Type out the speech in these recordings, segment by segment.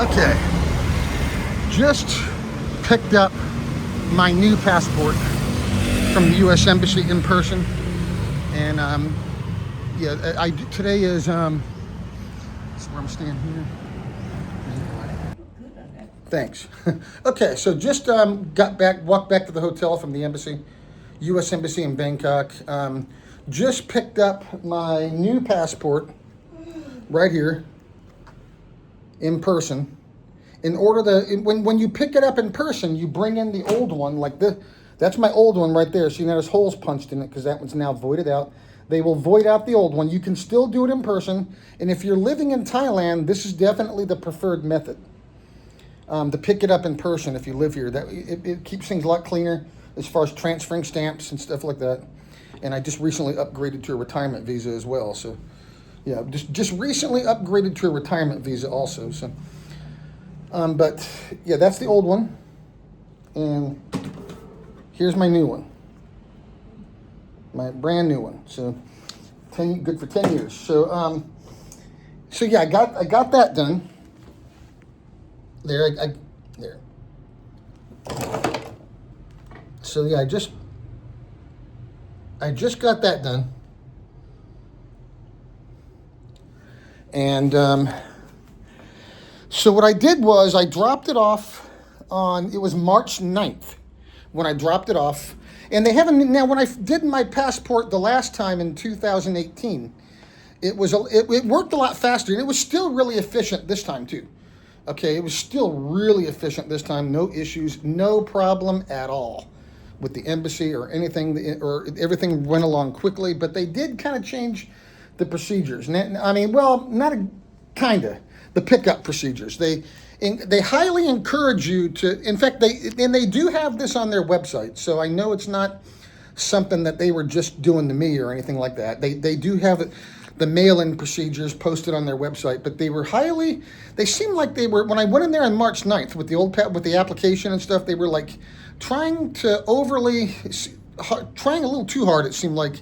Okay, just picked up my new passport from the U.S. Embassy in person, and yeah, today is that's where I'm staying here. Thanks. Okay, so just walked back to the hotel from the embassy, U.S. Embassy in Bangkok. Just picked up my new passport right here in person. In order to, when you pick it up in person, you bring in the old one like this. That's my old one right there. See, now there's holes punched in it because that one's now voided out. They will void out the old one. You can still do it in person. And if you're living in Thailand, this is definitely the preferred method. To pick it up in person if you live here. It keeps things a lot cleaner as far as transferring stamps and stuff like that. And I just recently upgraded to a retirement visa as well. So, yeah, just recently upgraded to a retirement visa also. So, but yeah, that's the old one. And here's my new one. My brand new one. So, good for 10 years. So, so yeah, I got that done. There. So yeah, I just got that done, and so what I did was I dropped it off it was March 9th when I dropped it off, and they haven't now. When I did my passport the last time in 2018, it worked a lot faster, and it was still really efficient this time too. Okay, it was still really efficient this time. No issues, no problem at all with the embassy or anything, or everything went along quickly. But they did kind of change the procedures. I mean, well, not the pickup procedures. They highly encourage you to. In fact, they do have this on their website. So I know it's not something that they were just doing to me or anything like that. They do have it. The mail-in procedures posted on their website, but they seemed like they were, when I went in there on March 9th with the application and stuff, they were like trying a little too hard, it seemed like,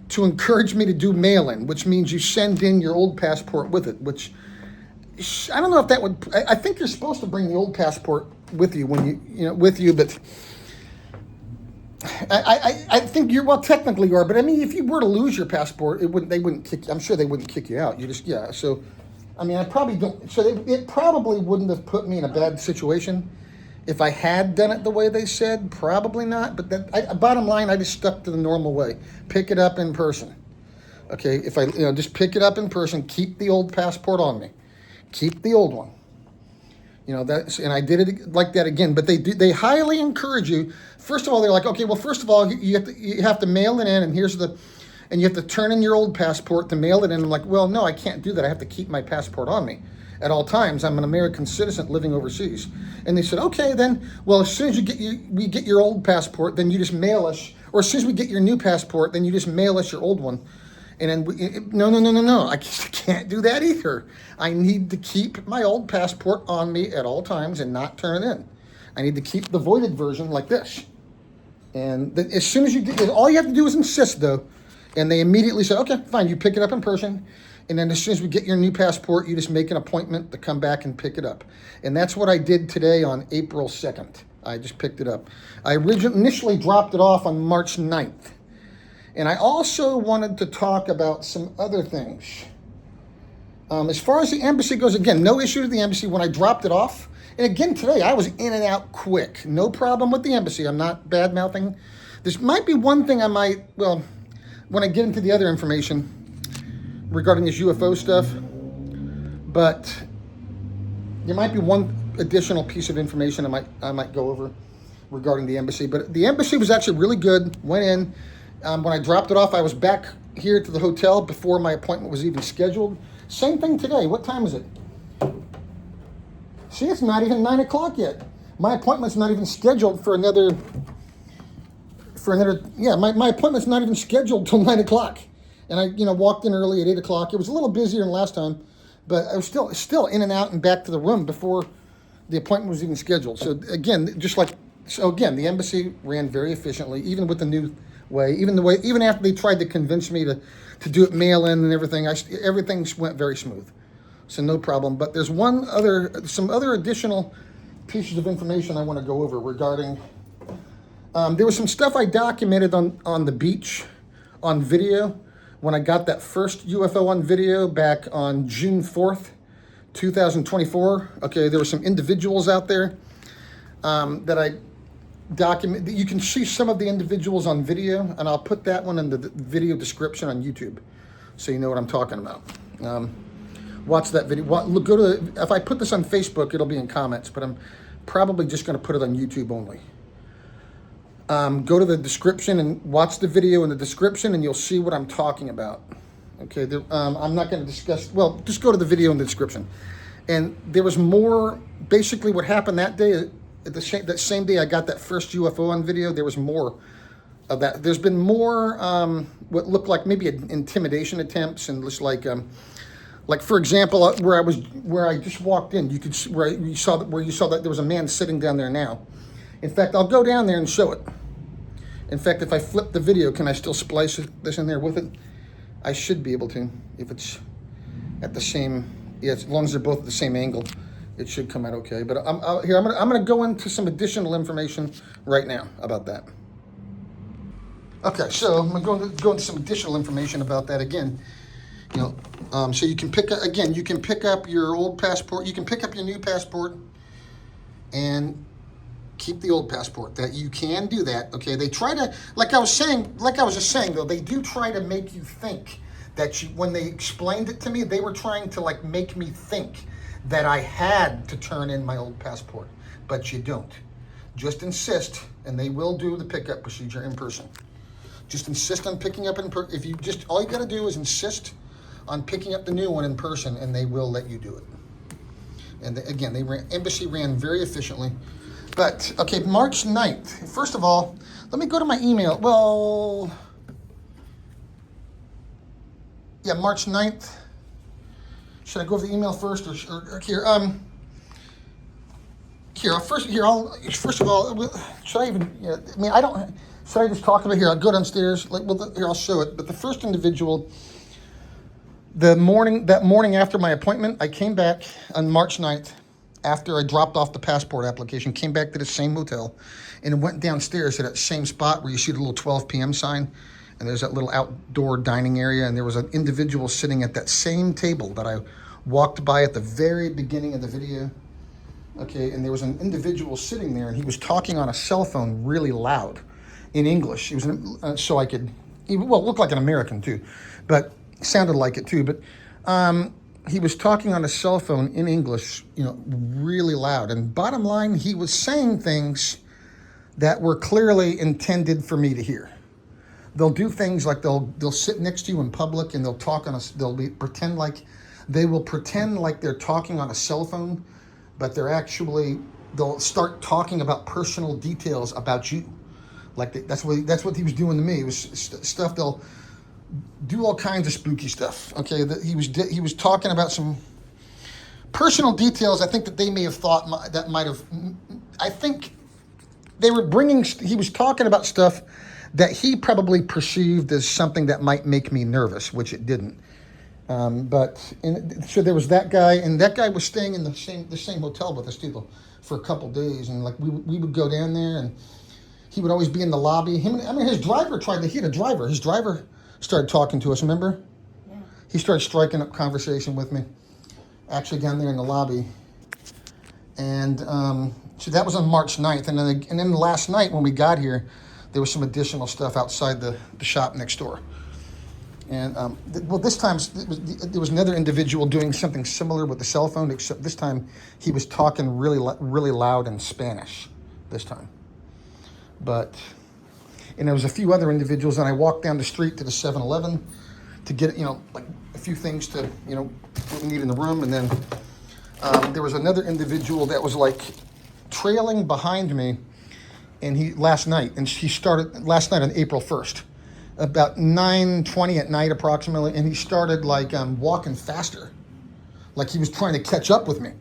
to encourage me to do mail-in, which means you send in your old passport with it, which I don't know if that would, I think you're supposed to bring the old passport with you but I think technically you are, but I mean, if you were to lose your passport, they wouldn't kick you. I'm sure they wouldn't kick you out. So, I mean, I probably don't, so it probably wouldn't have put me in a bad situation if I had done it the way they said, probably not, but bottom line, I just stuck to the normal way. Pick it up in person. Okay, if I, just pick it up in person, keep the old passport on me. Keep the old one. And I did it like that again, but they highly encourage you. First of all, they're like, okay, well, first of all, you have to mail it in, and you have to turn in your old passport to mail it in. I'm like, well, no, I can't do that. I have to keep my passport on me at all times. I'm an American citizen living overseas. And they said, okay, then, well, as soon as we get your old passport, then you just mail us, or as soon as we get your new passport, then you just mail us your old one. And then, no, I can't do that either. I need to keep my old passport on me at all times and not turn it in. I need to keep the voided version like this. And then as soon as all you have to do is insist, though. And they immediately said, okay, fine, you pick it up in person. And then as soon as we get your new passport, you just make an appointment to come back and pick it up. And that's what I did today on April 2nd. I just picked it up. I initially dropped it off on March 9th. And I also wanted to talk about some other things. As far as the embassy goes, again, no issue with the embassy when I dropped it off. And again, today, I was in and out quick. No problem with the embassy. I'm not bad-mouthing. This might be one thing when I get into the other information regarding this UFO stuff, but there might be one additional piece of information I might go over regarding the embassy. But the embassy was actually really good. Went in. When I dropped it off, I was back here to the hotel before my appointment was even scheduled. Same thing today. What time is it? See, it's not even 9 o'clock yet. My appointment's not even scheduled for another, my appointment's not even scheduled till 9 o'clock. And I, walked in early at 8 o'clock. It was a little busier than last time, but I was still in and out and back to the room before the appointment was even scheduled. So again, the embassy ran very efficiently, even with the new way, even after they tried to convince me to do it mail in and everything, everything went very smooth. So no problem. But there's some other additional pieces of information I want to go over regarding. There was some stuff I documented on the beach on video when I got that first UFO on video back on June 4th, 2024. Okay, there were some individuals out there that I document. You can see some of the individuals on video, and I'll put that one in the video description on YouTube, so you know what I'm talking about. Watch that video. If I put this on Facebook, it'll be in comments, but I'm probably just going to put it on YouTube only. Go to the description and watch the video in the description, and you'll see what I'm talking about. Okay, I'm not going to discuss. Well, just go to the video in the description. And there was more. Basically, what happened that day, that same day I got that first UFO on video, there was more of that. There's been more what looked like maybe intimidation attempts, and just like for example, where I just walked in, you could see, where you saw that there was a man sitting down there now. In fact, I'll go down there and show it. In fact, if I flip the video, can I still splice this in there with it? I should be able to, if it's at the same, yeah, as long as they're both at the same angle, it should come out okay. But I'm gonna go into some additional information right now about that. Okay, so I'm going to go into some additional information about that again. You know, so you can pick up your old passport, you can pick up your new passport, and keep the old passport. That you can do that. Okay, they try to, like I was just saying though, they do try to make you think that when they explained it to me, they were trying to like make me think that I had to turn in my old passport, but you don't. Just insist, and they will do the pickup procedure in person. Just insist on picking up in person. All you got to do is insist on picking up the new one in person, and they will let you do it. And again, embassy ran very efficiently. But, okay, March 9th. First of all, let me go to my email. Well, yeah, March 9th. Should I go over the email first or here? First of all, should I even, yeah, I mean, should I just talk about it here? I'll go downstairs. Here, I'll show it. But the first individual, that morning after my appointment, I came back on March 9th. After I dropped off the passport application, came back to the same hotel and went downstairs to that same spot where you see the little 12 p.m. sign, and there's that little outdoor dining area, and there was an individual sitting at that same table that I walked by at the very beginning of the video. Okay, and there was an individual sitting there, and he was talking on a cell phone really loud in English. He was it looked like an American too, but sounded like it too, but he was talking on a cell phone in English, you know, really loud. And bottom line, he was saying things that were clearly intended for me to hear. They'll do things like they'll sit next to you in public, and they'll talk pretend like they're talking on a cell phone, but they'll start talking about personal details about you. Like that's what he was doing to me. It was stuff they'll do, all kinds of spooky stuff. Okay, he was talking about some personal details. I think that they may have thought I think they were he was talking about stuff that he probably perceived as something that might make me nervous, which it didn't. So there was that guy, and that guy was staying in the same hotel with us too for a couple days, and like we would go down there, and he would always be in the lobby. His driver His driver started talking to us, remember? Yeah. He started striking up conversation with me, actually down there in the lobby. And so that was on March 9th. And then last night when we got here, there was some additional stuff outside the shop next door. And, this time there was another individual doing something similar with the cell phone, except this time he was talking really, really loud in Spanish this time. And there was a few other individuals, and I walked down the street to the 7-Eleven to get, like a few things to, what we need in the room. And then there was another individual that was like trailing behind me, and last night on April 1st, about 9:20 at night approximately, and he started like walking faster, like he was trying to catch up with me,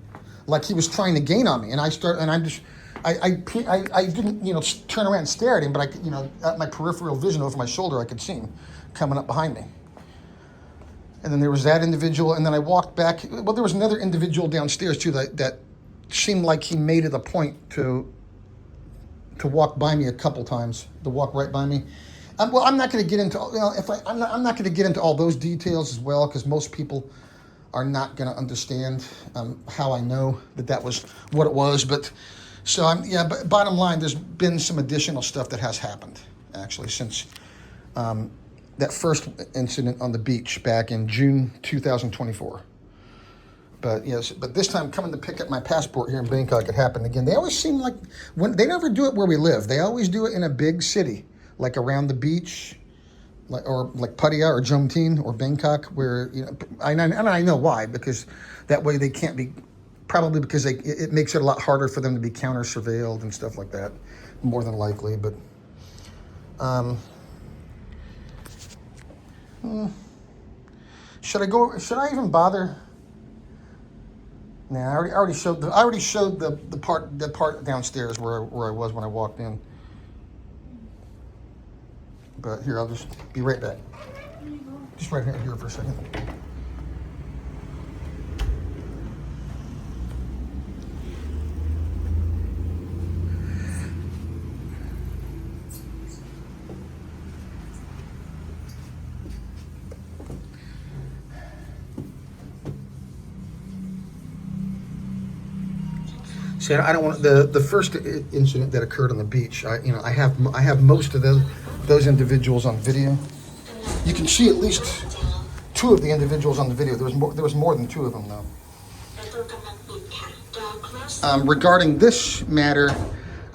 like he was trying to gain on me. And I didn't, turn around and stare at him, but I could, at my peripheral vision over my shoulder, I could see him coming up behind me. And then there was that individual, and then I walked back. Well, there was another individual downstairs too that seemed like he made it a point to walk by me a couple times, to walk right by me. Well, I'm not going to get into, I'm not going to get into all those details as well, because most people are not going to understand how I know that was what it was. But so but bottom line, there's been some additional stuff that has happened actually since that first incident on the beach back in June 2024. But yes, but this time coming to pick up my passport here in Bangkok, it happened again. They always seem like, when they never do it where we live. They always do it in a big city, like around the beach, like Pattaya or Jomtien or Bangkok, where I know why, because that way they can't be, probably because it makes it a lot harder for them to be counter surveilled and stuff like that, more than likely. But should I even bother? Nah, I already showed the part downstairs where I was when I walked in. But here, I'll just be right back. Just right here for a second. See, I don't want the first incident that occurred on the beach. I have most of those individuals on video. You can see at least two of the individuals on the video. There was more than two of them though. Regarding this matter,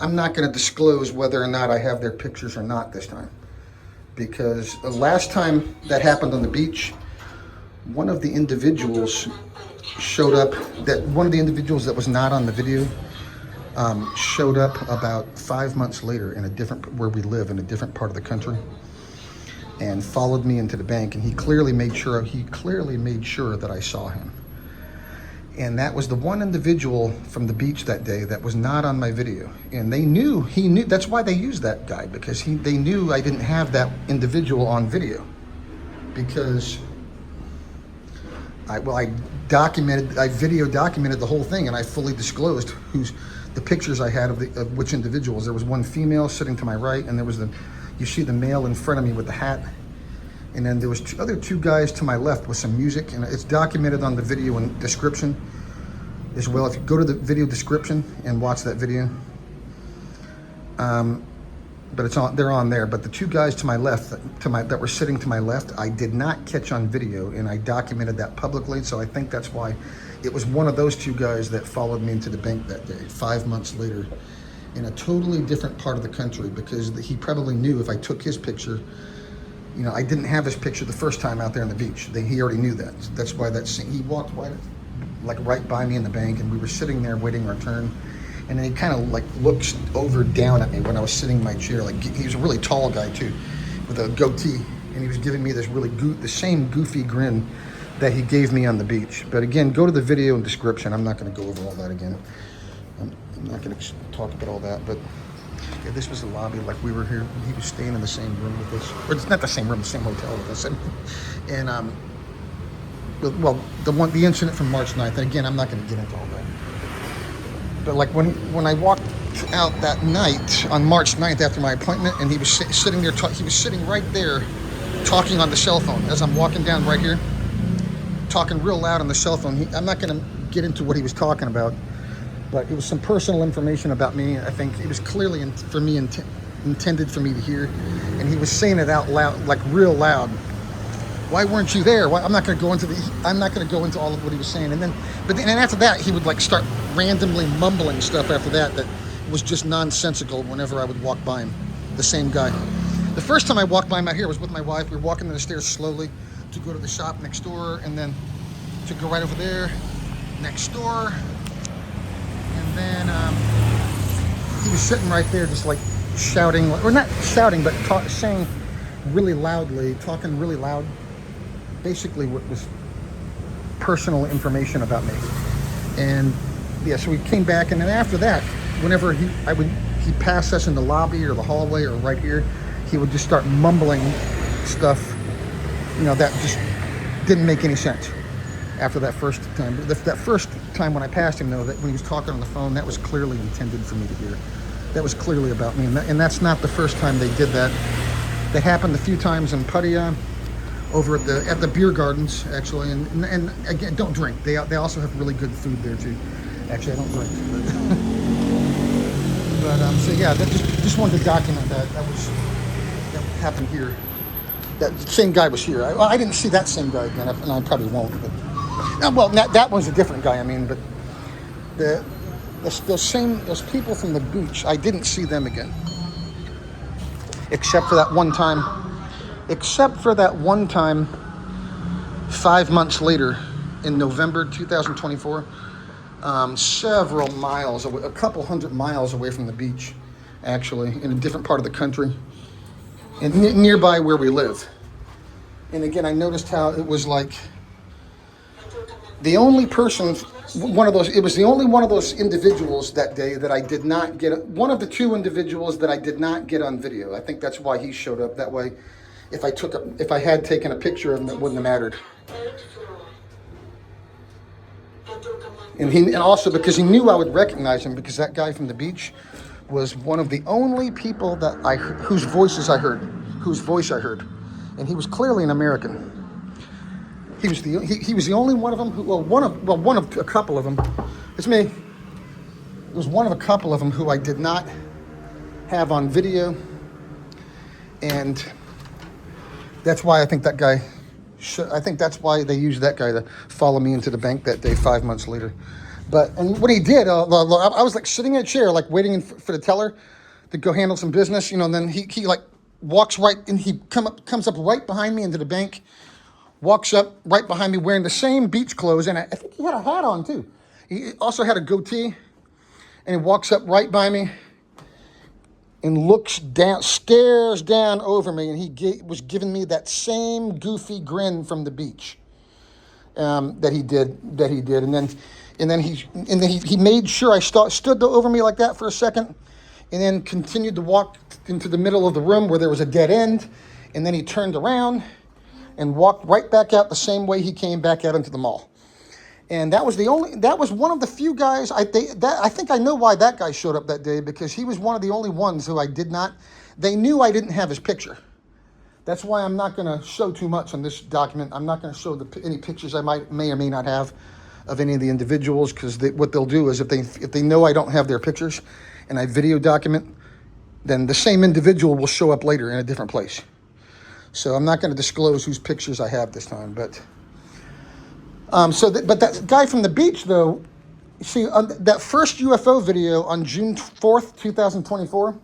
I'm not going to disclose whether or not I have their pictures or not this time, because the last time that happened on the beach, one of the individuals showed up. One of the individuals that was not on the video showed up about 5 months later where we live in a different part of the country, and followed me into the bank. And he clearly made sure that I saw him. And that was the one individual from the beach that day that was not on my video. And he knew. That's why they used that guy, because they knew I didn't have that individual on video, because I video documented the whole thing, and I fully disclosed the pictures I had of which individuals. There was one female sitting to my right, and there was you see the male in front of me with the hat, and then there was two guys to my left with some music, and it's documented on the video and description as well. If you go to the video description and watch that video, but they're on there. But the two guys to my left, that were sitting to my left, I did not catch on video, and I documented that publicly. So I think that's why it was one of those two guys that followed me into the bank that day, 5 months later, in a totally different part of the country, because he probably knew if I took his picture, I didn't have his picture the first time out there on the beach. He already knew that. That's why he walked right by me in the bank, and we were sitting there waiting our turn. And then he kind of looked over down at me when I was sitting in my chair. He was a really tall guy too, with a goatee, and he was giving me this the same goofy grin that he gave me on the beach. But again, go to the video and description. I'm not going to go over all that again. I'm not going to talk about all that. But yeah, this was the lobby. We were here. He was staying in the same room with us, or it's not the same room, the same hotel with us. And well, the incident from March 9th. And again, I'm not going to get into all that. But when I walked out that night on March 9th after my appointment, and he was sitting there, he was sitting right there talking on the cell phone as I'm walking down right here, talking real loud on the cell phone. I'm not going to get into what he was talking about, but it was some personal information about me. I think it was clearly intended for me to hear, and he was saying it out loud, real loud. Why weren't you there? I'm not going to go into all of what he was saying. And then after that, he would start randomly mumbling stuff after that was just nonsensical whenever I would walk by him. The same guy. The first time I walked by him out here was with my wife. We were walking down the stairs slowly to go to the shop next door, and then to go right over there next door. And then he was sitting right there just shouting, or not shouting, but saying really loudly, talking really loud. Basically what was personal information about me. And yeah, so we came back, and then after that, whenever he passed us in the lobby or the hallway or right here, he would just start mumbling stuff, that just didn't make any sense after that first time. That first time when I passed him, though, that when he was talking on the phone, that was clearly intended for me to hear. That was clearly about me, and that's not the first time they did that. They happened a few times in Pattaya, over at the beer gardens, actually, and again, don't drink. They also have really good food there too. Actually, I don't drink, but so yeah, that just wanted to document that. That happened here. That same guy was here. I didn't see that same guy again, and I probably won't. But well, that was a different guy. I mean, but those people from the beach, I didn't see them again, except for that one time. 5 months later, in November 2024, several miles away, a couple hundred miles away from the beach, actually, in a different part of the country, and nearby where we live. And again, I noticed how it was like the only person, it was the only one of those individuals that day that I did not get, one of the two individuals that I did not get on video. I think that's why he showed up. That way, if I had taken a picture of him, it wouldn't have mattered. And also because he knew I would recognize him, because that guy from the beach was one of the only people whose voice I heard, and he was clearly an American. He was the only one of them one of a couple of them. It's me. It was one of a couple of them who I did not have on video, and that's why I think that guy. I think that's why they used that guy to follow me into the bank that day 5 months later. And what he did, I was like sitting in a chair, like waiting for the teller to go handle some business, and then he like walks right, and he comes up right behind me into the bank, walks up right behind me wearing the same beach clothes, and I think he had a hat on too. He also had a goatee, and he walks up right by me and stares down over me, and he was giving me that same goofy grin from the beach that he did, and then he made sure I stood over me like that for a second, and then continued to walk into the middle of the room where there was a dead end, and then he turned around and walked right back out the same way he came back out into the mall. And that was one of the few guys, I think I know why that guy showed up that day, because he was one of the only ones who they knew I didn't have his picture. That's why I'm not going to show too much on this document. I'm not going to show any pictures I may or may not have of any of the individuals, because what they'll do is if they know I don't have their pictures and I video document, then the same individual will show up later in a different place. So I'm not going to disclose whose pictures I have this time, but... but that guy from the beach, though, see, on that first UFO video on June 4th, 2024,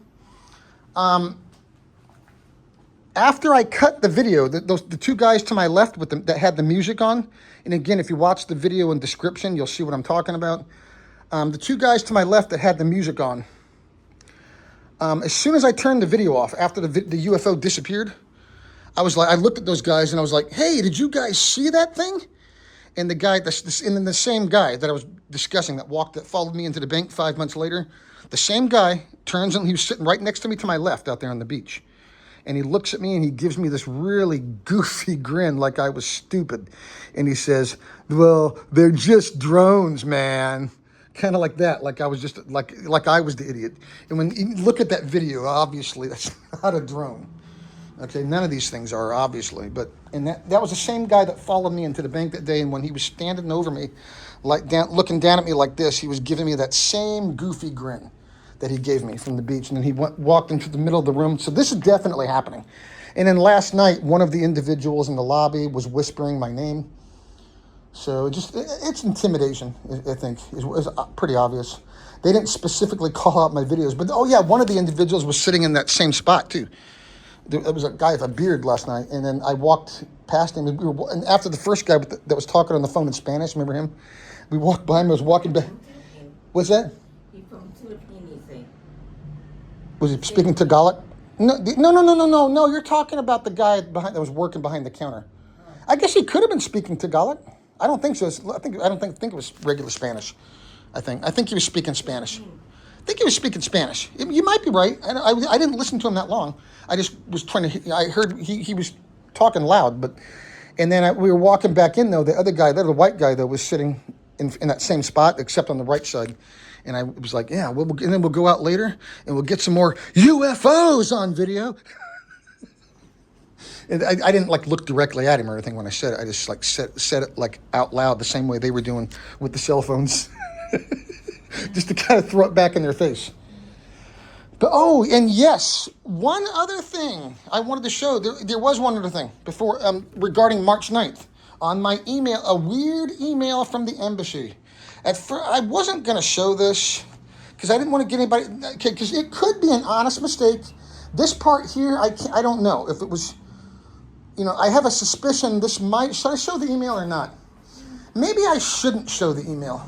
after I cut the video, the two guys to my left that had the music on, and again, if you watch the video in description, you'll see what I'm talking about. The two guys to my left that had the music on, as soon as I turned the video off, after the UFO disappeared, I looked at those guys and I was like, hey, did you guys see that thing? And the guy, and then the same guy that I was discussing that followed me into the bank 5 months later, the same guy turns and he was sitting right next to me to my left out there on the beach. And he looks at me and he gives me this really goofy grin like I was stupid. And he says, well, they're just drones, man. Kind of like that, like I was just, like I was the idiot. And when you look at that video, obviously that's not a drone. Okay, none of these things are, obviously, and that was the same guy that followed me into the bank that day, and when he was standing over me, looking down at me like this, he was giving me that same goofy grin that he gave me from the beach, and then he walked into the middle of the room. So this is definitely happening. And then last night, one of the individuals in the lobby was whispering my name. So it's intimidation, I think, is pretty obvious. They didn't specifically call out my videos, but oh yeah, one of the individuals was sitting in that same spot too. There was a guy with a beard last night, and then I walked past him, and after the first guy that was talking on the phone in Spanish, remember him? We walked by him, I was walking back. What's that? He's from Philippines. Was he speaking Tagalog? No, you're talking about the guy that was working behind the counter. I guess he could have been speaking Tagalog. I don't think so. I don't think it was regular Spanish. I think he was speaking Spanish. I think he was speaking Spanish. You might be right. I didn't listen to him that long. I just was trying to. I heard he was talking loud, but And then we were walking back in, though. The other guy, the white guy, though, was sitting in that same spot, except on the right side. And I was like, yeah, and then we'll go out later and we'll get some more UFOs on video. And I didn't like look directly at him or anything when I said it. I just like said it like out loud the same way they were doing with the cell phones. Just to kind of throw it back in their face. But and yes, one other thing I wanted to show. There was one other thing before regarding March 9th. On my email, a weird email from the embassy. At first, I wasn't going to show this because I didn't want to get anybody, because it could be an honest mistake. This part here, I don't know if it was, I have a suspicion should I show the email or not? Maybe I shouldn't show the email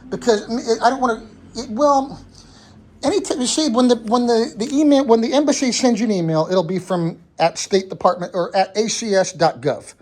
because I don't want to, anytime you see when the embassy sends you an email, it'll be from at State Department or at acs.gov.